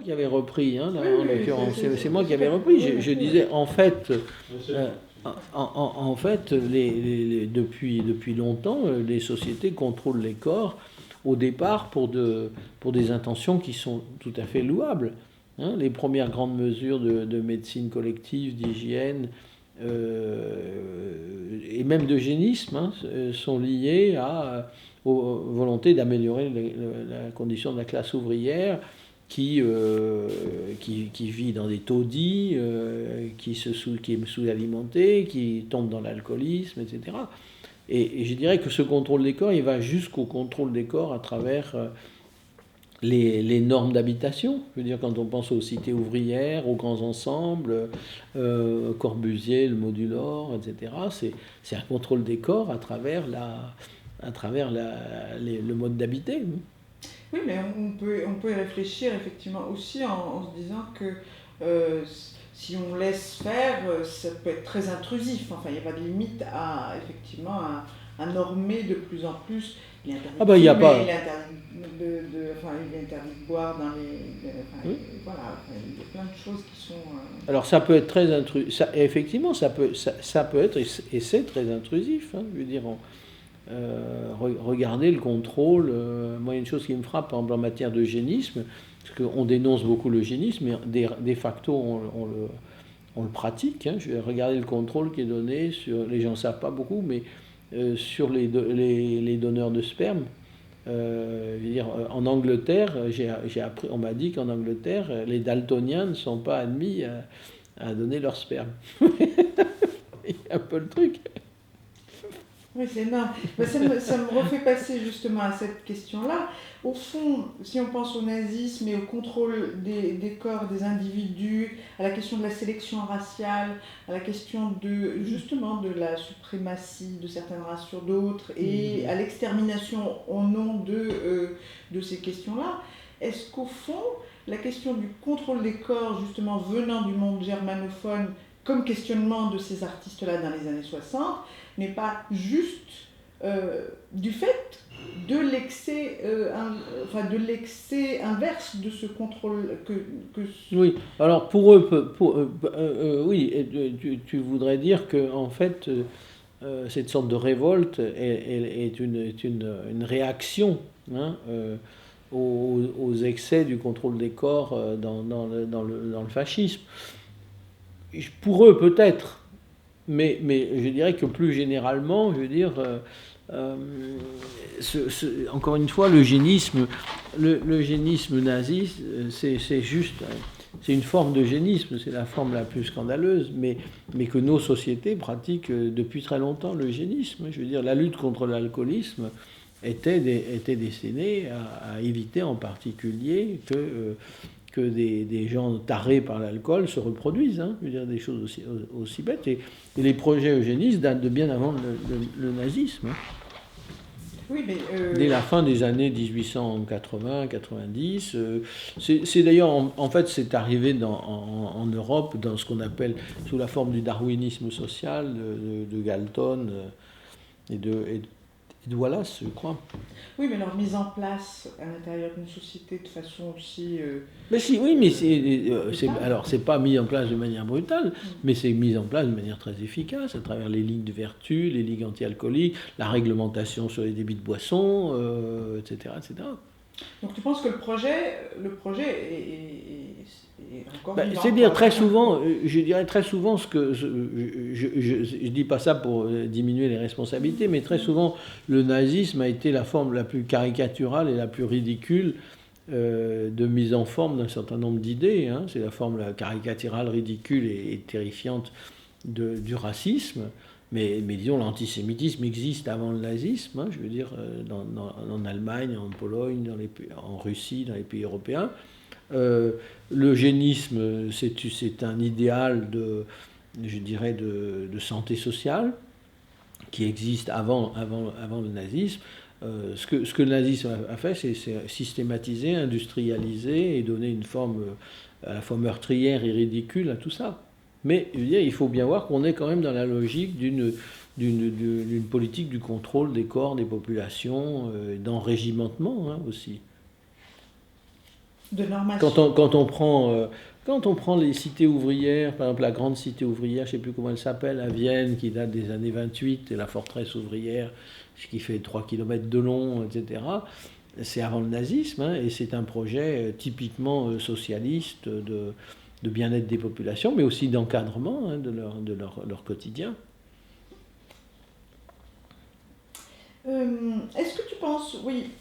qui avais repris, hein, là, Oui, en oui, l'occurrence. C'est moi qui c'est avais tout à repris. fait- Je oui, disais, en fait, Monsieur. en fait, depuis longtemps, les sociétés contrôlent les corps au départ pour des intentions qui sont tout à fait louables. Hein. Les premières grandes mesures de médecine collective, d'hygiène et même d'eugénisme, hein, sont liées aux volontés d'améliorer la condition de la classe ouvrière qui vit dans des taudis, qui est sous-alimenté, qui tombe dans l'alcoolisme, etc. Et je dirais que ce contrôle des corps, il va jusqu'au contrôle des corps à travers les normes d'habitation. Je veux dire, quand on pense aux cités ouvrières, aux grands ensembles, Corbusier, le Modulor, etc., c'est un contrôle des corps à travers le mode d'habiter. Oui, mais on peut y réfléchir effectivement aussi en se disant que si on laisse faire, ça peut être très intrusif. Enfin, il n'y a pas de limite effectivement, à normer de plus en plus. Il est interdit Ah ben, il y a pas... il est interdit il est interdit de boire dans Oui. Voilà, il y a plein de choses qui sont... Alors ça peut être très intrusif. Effectivement, ça peut être, et c'est très intrusif. Hein, je veux dire, regardez le contrôle. Moi, il y a une chose qui me frappe, par exemple, en matière d'eugénisme, parce qu'on dénonce beaucoup l'eugénisme, mais de facto, on le pratique. Hein. Je vais regarder le contrôle qui est donné sur... Les gens ne savent pas beaucoup, mais sur les donneurs de sperme. Je veux dire, en Angleterre, j'ai appris, on m'a dit qu'en Angleterre, les daltoniens ne sont pas admis à donner leur sperme. Il y a un peu le truc. Oui, c'est énorme. Mais ça me refait passer justement à cette question-là. Au fond, si on pense au nazisme et au contrôle des corps des individus, à la question de la sélection raciale, à la question justement de la suprématie de certaines races sur d'autres et à l'extermination au nom de ces questions-là, est-ce qu'au fond, la question du contrôle des corps, justement venant du monde germanophone, comme questionnement de ces artistes-là dans les années 60, n'est pas juste du fait de l'excès inverse de ce contrôle Oui, alors pour eux, oui, tu voudrais dire que en fait cette sorte de révolte est une réaction, hein, aux excès du contrôle des corps dans le fascisme. Pour eux peut-être, mais je dirais que plus généralement, je veux dire, encore une fois, l'eugénisme nazi, c'est juste, c'est une forme d'eugénisme, c'est la forme la plus scandaleuse, mais que nos sociétés pratiquent depuis très longtemps l'eugénisme. Je veux dire, la lutte contre l'alcoolisme était destinée à éviter en particulier que des gens tarés par l'alcool se reproduisent, hein, je veux dire, des choses aussi bêtes. Et les projets eugénistes datent de bien avant le nazisme. Hein. Oui, mais dès la fin des années 1880-90. C'est d'ailleurs, en fait, c'est arrivé en Europe dans ce qu'on appelle, sous la forme du darwinisme social, de Galton et de Wallace, je crois. Oui, mais leur mise en place à l'intérieur d'une société de façon aussi... Mais si, oui, mais alors c'est pas mis en place de manière brutale, mais c'est mis en place de manière très efficace à travers les ligues de vertu, les ligues anti-alcooliques, la réglementation sur les débits de boissons, etc., etc. Donc tu penses que le projet est encore vivant, c'est-à-dire très souvent, je dirais très souvent ce que je dis pas ça pour diminuer les responsabilités, mais très souvent le nazisme a été la forme la plus caricaturale et la plus ridicule de mise en forme d'un certain nombre d'idées. Hein. C'est la forme caricaturale, ridicule et terrifiante du racisme. Mais disons, l'antisémitisme existe avant le nazisme, hein, je veux dire, en Allemagne, en Pologne, en Russie, dans les pays européens. L'eugénisme, c'est un idéal je dirais, de santé sociale qui existe avant le nazisme. Ce que le nazisme a fait, c'est systématiser, industrialiser et donner une forme à la fois meurtrière et ridicule à tout ça. Mais je veux dire, il faut bien voir qu'on est quand même dans la logique d'une politique du contrôle des corps, des populations, d'enrégimentement, hein, aussi. De normation. Quand on prend les cités ouvrières, par exemple la grande cité ouvrière, je ne sais plus comment elle s'appelle, à Vienne, qui date des années 28, et la forteresse ouvrière, qui fait 3 km de long, etc., c'est avant le nazisme, hein, et c'est un projet typiquement socialiste de bien-être des populations, mais aussi d'encadrement, hein, de leur quotidien. Est-ce que tu penses, oui,